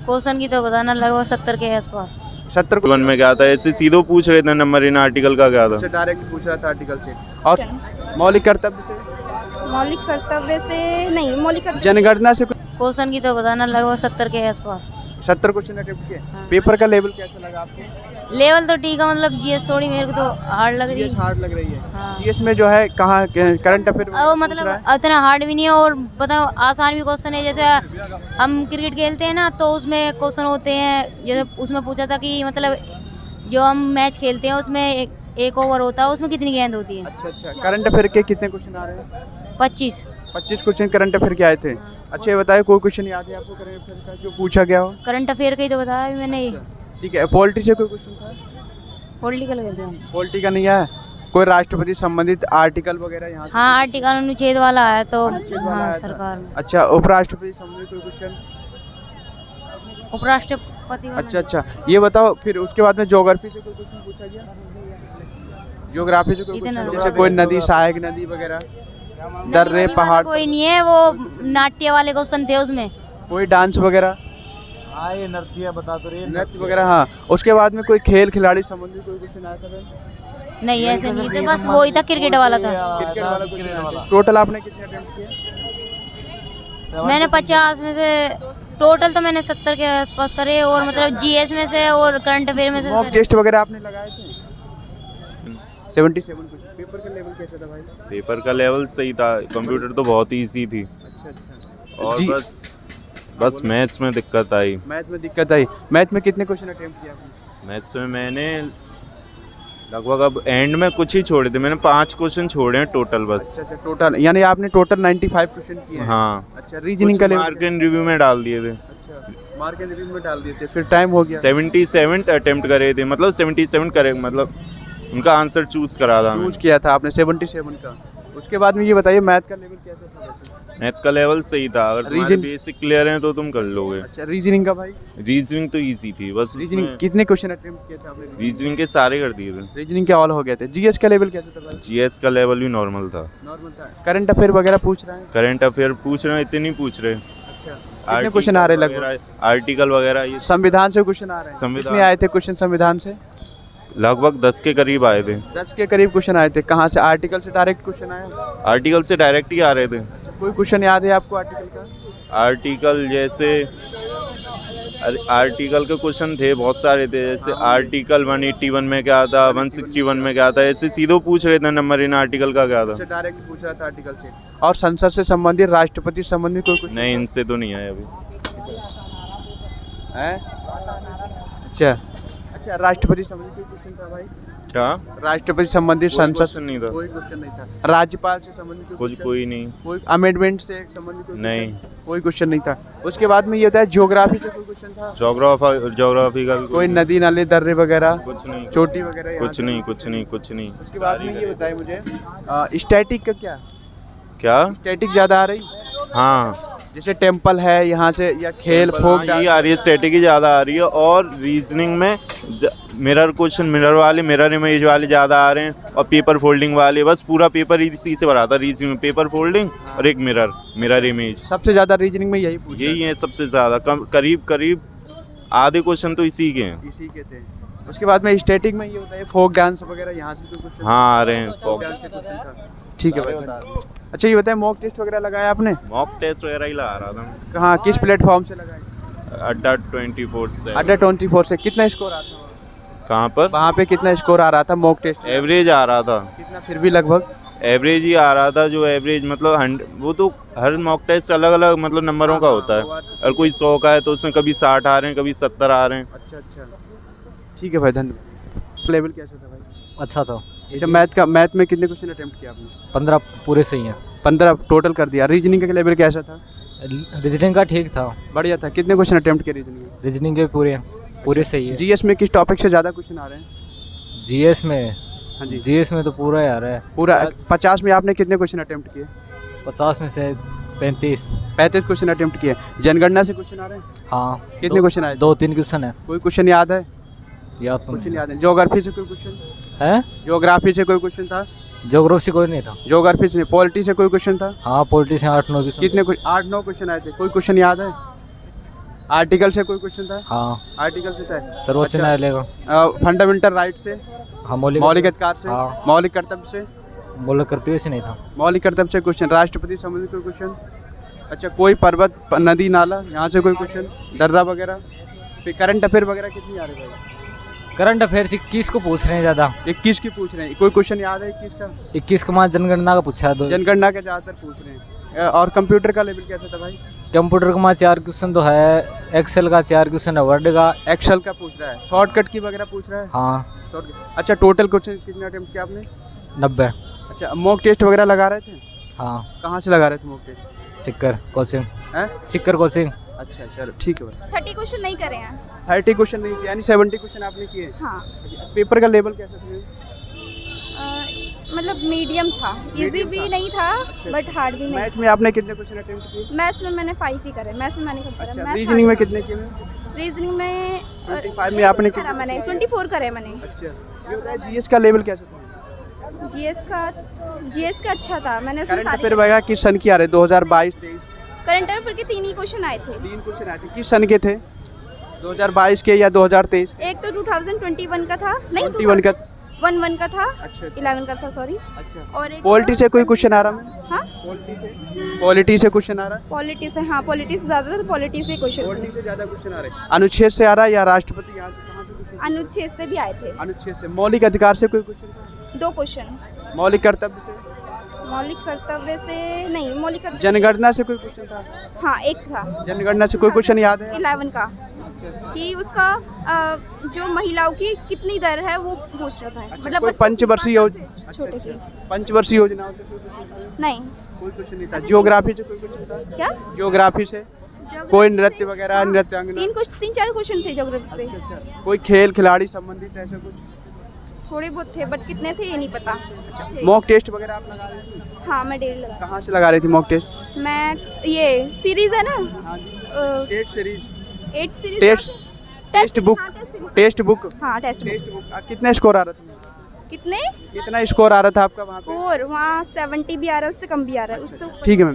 Question की तो बताना, लगभग 70 के आसपास। 70 वन में क्या था, ऐसे सीधो पूछ रहे थे नंबर, इन आर्टिकल का क्या था। से डायरेक्ट पूछ रहा था आर्टिकल से। और मौलिक कर्तव्य से, मौलिक कर्तव्य से नहीं, मौलिक कर्तव्य जनगणना से क्वेश्चन की तो बताना, लगभग 70 के आसपास। 70 क्वेश्चन अटेम्प्ट किए। हाँ। पेपर का लेवल कैसा लगा आपको? लेवल तो ठीक है, मतलब जीएस थोड़ी मेरे को तो हार्ड लग रही जीएस है। हार्ड लग रही है। हाँ। जीएस में जो है कहाँ करंट अफेयर अब मतलब इतना हार्ड भी नहीं है, और बताओ आसान भी क्वेश्चन है। जैसे हम क्रिकेट खेलते हैं ना, तो उसमें क्वेश्चन होते हैं, जैसे उसमें पूछा था कि मतलब जो हम मैच खेलते हैं उसमें एक ओवर होता है, उसमें कितनी गेंद होती है। अच्छा अच्छा, करंट अफेयर के कितने क्वेश्चन आ रहे हैं? 25। 25 क्वेश्चन करंट अफेयर के आए थे। अच्छा ये बताइए, कोई क्वेश्चन याद है आपको करंट अफेयर का जो पूछा गया हो? करंट अफेयर का ही तो बताया अभी मैंने। ठीक है, पॉलिटी से कोई क्वेश्चन था? पॉलिटिकल कहते हैं। पॉलिटी का नहीं है, कोई राष्ट्रपति संबंधित आर्टिकल वगैरह यहाँ से? हाँ, आर्टिकल अनुच्छेद वाला है तो अनुच्छेद वाला हाँ आया था। सरकार में। अच्छा, उपराष्ट्रपति संबंधित कोई क्वेश्चन? उपराष्ट्रपति वाला। अच्छा अच्छा, ये बताओ फिर उसके बाद में ज्योग्राफी से कोई क्वेश्चन पूछा गया? ज्योग्राफी से कोई इतना क्वेश्चन, नहीं। जैसे कोई नदी, सहायक नदी वगैरह, दर्रे, नदी वाला पहाड़, कोई नहीं है, वो नाट्य वाले क्वेश्चन थे उसमें। कोई डांस वगैरह, हाँ ये नृत्य बता तो रही नृत्य वगैरह? हाँ। उसके बाद में कोई खेल खिलाड़ी संबंधित कोई क्वेश्चन आया था फिर? नहीं ऐसे नहीं थे, बस वही था, क्रिकेट वाला था। क्रिकेट वाला क्वेश्चन। टोटल आपने कितने अटेम्प्ट किए? मैंने 50 में से टोटल तो मैंने 70 के आसपास करे, और मतलब जीएस में से और करंट अफेयर में से मॉक करे। टेस्ट वगैरह आपने लगाए थे? 77 क्वेश्चन। पेपर का लेवल कैसा था भाई? पेपर का लेवल सही था, कंप्यूटर तो बहुत ही ईजी थी। अच्छा अच्छा। और जी। बस मैथ्स में दिक्कत आई। मैथ में दिक्कत आई। मैथ में कितने क्वेश्चन अटेम्प्ट किए आपने? मैथ्स में मैंने लगभग अब एंड में कुछ ही छोड़े थे, मैंने 5 क्वेश्चन छोड़े हैं टोटल बस। अच्छा अच्छा, टोटल यानी आपने टोटल 95 क्वेश्चन किए हैं। हाँ, अच्छा, रीजनिंग का लेवल? मार्क एंड रिव्यू में डाल दिए थे। अच्छा, मार्क एंड रिव्यू में डाल दिए थे, फिर टाइम हो गया। 77 अटेम्प्ट करे थे, मतलब 77 करे, मतलब उनका आंसर चूज करा था चूज किया था आपने 77 का। उसके बाद में ये बताइए, मैथ का लेवल कैसा था वैसे? मैथ का लेवल सही था, अगर तुम्हारे बेसिक क्लियर हैं तो तुम कर लोगे। अच्छा, रीजनिंग का भाई? रीजनिंग तो इजी थी, बस रीजनिंग कितने क्वेश्चन अटेम्प्ट किए थे आपने? रीजनिंग के सारे कर दिए थे। रीजनिंग के ऑल हो गए थे। जीएस का लेवल कैसा था भाई? जीएस का लेवल भी नॉर्मल था। नॉर्मल था। करंट अफेयर वगैरह पूछ रहे हैं? करंट अफेयर पूछ रहे हैं, इतने नहीं पूछ रहे। अच्छा, कितने क्वेश्चन आ रहे हैं लगभग? आर्टिकल वगैरह ये संविधान से क्वेश्चन आ रहे हैं? संविधान- कितने आए थे क्वेश्चन संविधान से? लगभग 10 के करीब आए थे। 10 के करीब क्वेश्चन आए थे। कहाँ से? आर्टिकल से डायरेक्ट क्वेश्चन आया? आर्टिकल से डायरेक्ट ही आ रहे थे। कोई क्वेश्चन याद है आपको आर्टिकल का? आर्टिकल जैसे आर्टिकल के क्वेश्चन थे बहुत सारे थे, जैसे आर्टिकल 181 में क्या था, 161 में क्या था, ऐसे सीधो पूछ रहे थे नंबर, इन आर्टिकल का क्या था। डायरेक्ट पूछ रहा था आर्टिकल से। और संसद से संबंधित, राष्ट्रपति से संबंधित कोई क्वेश्चन? नहीं, इनसे तो नहीं आए अभी। है? अच्छा अच्छा, राष्ट्रपति संबंधित कोई क्वेश्चन था भाई? क्या? राष्ट्रपति संबंधित, कोई संसद क्वेश्चन नहीं था। कोई क्वेश्चन नहीं था। राज्यपाल से संबंधित कुछ question? कोई नहीं। कोई अमेंडमेंट से संबंधित कोई नहीं। question? कोई क्वेश्चन नहीं था। उसके बाद में ये होता है, ज्योग्राफी से कोई क्वेश्चन था? ज्योग्राफी का भी कोई नदी नाले दर्रे वगैरह, कुछ नहीं, चोटी वगैरह? यहाँ कुछ से? नहीं, कुछ नहीं, कुछ नहीं। उसके बाद में ये बताइए मुझे, स्टैटिक का क्या? क्या? स्टैटिक ज़्यादा आ रही? हाँ, जैसे टेम्पल है यहाँ से, या खेल फोक हाँ, ये आ रही है, स्ट्रेटेजी ज़्यादा आ रही है। और रीजनिंग में मिरर क्वेश्चन, मिरर इमेज वाले ज़्यादा आ रहे हैं, और पेपर फोल्डिंग वाले, बस पूरा पेपर इसी से भरा था रीजनिंग में, पेपर फोल्डिंग और एक मिरर इमेज। सबसे ज़्यादा रीजनिंग में यही पूछा यही है सबसे ज़्यादा, करीब आधे क्वेश्चन तो इसी के हैं। इसी के थे। उसके बाद में स्टैटिक में ये होता है, फोक डांस वगैरह, यहाँ से कोई क्वेश्चन? हाँ, आ रहे हैं फोक डांस से क्वेश्चन था। ठीक है भाई। अच्छा ये बताएं, मॉक टेस्ट वगैरह लगाया आपने? मॉक टेस्ट वगैरह ही लगा रहा था। कहाँ, किस प्लेटफॉर्म से लगाए? अड्डा 24 से। अड्डा 24 से। कितना स्कोर आता है कहाँ पर? वहाँ पे? कितना स्कोर आ रहा था मॉक टेस्ट? एवरेज आ रहा था। कितना फिर भी? लगभग एवरेज ही आ रहा था, जो एवरेज मतलब 100, वो तो हर मॉक टेस्ट अलग अलग मतलब नंबरों का होता है। और कोई 100 का है तो उसमें कभी 60 आ रहे हैं, कभी 70 आ रहे हैं। अच्छा अच्छा, ठीक है भाई, धन्यवाद। लेवल कैसा था भाई? अच्छा था। अच्छा, मैथ में कितने क्वेश्चन अटेम्प्ट किया आपने? 15 पूरे सही हैं। 15 टोटल कर दिया। रीजनिंग का लेवल कैसा था? रीजनिंग का ठीक था। बढ़िया था। कितने क्वेश्चन अटेम्प्ट किए रीजनिंग में? रीजनिंग के पूरे सही है। जीएस में किस टॉपिक से ज़्यादा क्वेश्चन आ रहे हैं? जीएस में? हाँ जी, जीएस में तो पूरा ही आ रहा है। पूरा 50 में आपने कितने क्वेश्चन अटेम्प्ट किए? 50 में से 35 क्वेश्चन अटेम्प्ट किए। जनगणना से क्वेश्चन आ रहे हैं? हाँ। कितने क्वेश्चन आए? 2-3 क्वेश्चन है। कोई क्वेश्चन याद है? याद तो क्वेश्चन नहीं याद है। ज्योग्राफी से कोई क्वेश्चन? है। ज्योग्राफी से कोई क्वेश्चन था? ज्योग्राफी कोई नहीं था। ज्योग्राफी से। पॉलिटी से कोई क्वेश्चन था? हाँ, पॉलिटिक्स 8-9 क्वेश्चन। कितने? 8-9 क्वेश्चन आए थे। कोई क्वेश्चन याद है? आर्टिकल से कोई क्वेश्चन था? हाँ। आर्टिकल से था। सर्वोच्च अच्छा। न्यायालय का। फंडामेंटल राइट से, हाँ मौलिक अधिकार से, हाँ। मौलिक कर्तव्य से, मौलिक कर्तव्य से नहीं था। मौलिक कर्तव्य से क्वेश्चन, राष्ट्रपति संबंधित कोई क्वेश्चन? अच्छा, कोई पर्वत, नदी, नाला, यहाँ से कोई क्वेश्चन, दर्रा वगैरह, फिर करंट अफेयर वगैरह कितनी आ रही है? करंट अफेयर्स 21 को पूछ रहे हैं ज़्यादा। 21 की पूछ रहे हैं, कोई क्वेश्चन याद है 21 का? 21 का वहाँ जनगणना का पूछा है। जनगणना के ज़्यादातर पूछ रहे हैं। और कंप्यूटर का लेवल कैसा था भाई? कंप्यूटर का वहाँ 4 क्वेश्चन तो है, एक्सेल का 4 क्वेश्चन है, वर्ड का। एक्सेल का पूछ रहा है, शॉर्टकट की वगैरह पूछ रहा है। हाँ। शॉर्टकट। अच्छा, टोटल क्वेश्चन कितने अटेम्प्ट किया आपने? 90। अच्छा, मॉक टेस्ट वगैरह लगा रहे थे? हाँ। कहाँ से लगा रहे थे मॉक टेस्ट? सिक्कर कोचिंग। हैं? सिक्कर कोचिंग। अच्छा, चलो ठीक है भाई। 30 क्वेश्चन नहीं करे हैं। 30 क्वेश्चन नहीं किए, यानी 70 क्वेश्चन आपने किए। हाँ। पेपर का लेवल कैसा था? मतलब मीडियम था, इजी भी था। नहीं था बट हार्ड भी नहीं। मैथ में आपने कितने क्वेश्चन अटेम्प्ट किए? मैथ्स में मैंने 5 ही करे, मैथ्स में मैंने कम करा। अच्छा, मैथ्स रीजनिंग में hard कितने किए? था। रीजनिंग में 25 में आपने करा कितने? मैंने 24 करे मैंने। अच्छा, ये बताइए जीएस का लेवल कैसा था? जीएस का अच्छा था, मैंने उसमें करंट सारे अफेयर वगैरह किस सन की आ रहे? 2022, 23? करंट अफेयर के 3 ही क्वेश्चन आए थे। 3 क्वेश्चन आए थे, किस सन के थे? 2022 के या 2023? एक तो 2021 का था, नहीं 21 का। 11 का था, अच्छा। 11 का था, सॉरी। अच्छा, और एक पॉलिटी से कोई क्वेश्चन आ रहा है? हाँ, पॉलिटी से क्वेश्चन आ रहा है? पॉलिटी से, हाँ पॉलिटी से ज़्यादातर पॉलिटी से क्वेश्चन पॉलिटी थे। से ज़्यादा क्वेश्चन आ रहे हैं। अनुच्छेद से आ रहा है या राष्ट्रपति, यहाँ से कहाँ से क्वेश्चन? अनुच्छेद से भी आए थे अनुच्छेद से। मौलिक अधिकार से कोई क्वेश्चन था? 2 क्वेश्चन। मौलिक कर्तव्य से? मौलिक कर्तव्य से नहीं, मौलिक कर्तव्य, जनगणना से कोई क्वेश्चन था? हाँ एक था, जनगणना से कोई क्वेश्चन याद है? 11 का, कि उसका जो महिलाओं की कितनी दर है वो पूछ रहा था। मतलब कोई बच्चों की पंचवर्षीय योजना? छोटे की पंचवर्षीय योजनाओं से कोई क्वेश्चन था? नहीं। कोई क्वेश्चन नहीं था। ज्योग्राफी से कोई क्वेश्चन था? क्या? ज्योग्राफी से कोई नृत्य वगैरह, नृत्यांगना? 3-4 क्वेश्चन थे ज्योग्राफी से। अच्छा, कोई खेल खिलाड़ी संबंधित ऐसा कुछ? थोड़े बहुत थे बट कितने थे ये नहीं पता। मॉक टेस्ट वगैरह आप लगा रही थी? हाँ मैं डेली लगा। कहाँ से लगा रही थी मॉक टेस्ट? मैं ये सीरीज है ना, test series, 8 series, test book, test book, हाँ टेस्ट बुक। Test book. कितना स्कोर आ रहा था? कितने कितना स्कोर आ रहा था आपका वहाँ पे? स्कोर? वहाँ 70 भी आ रहा है, उससे कम भी आ रहा है, उससे ठीक है मैम।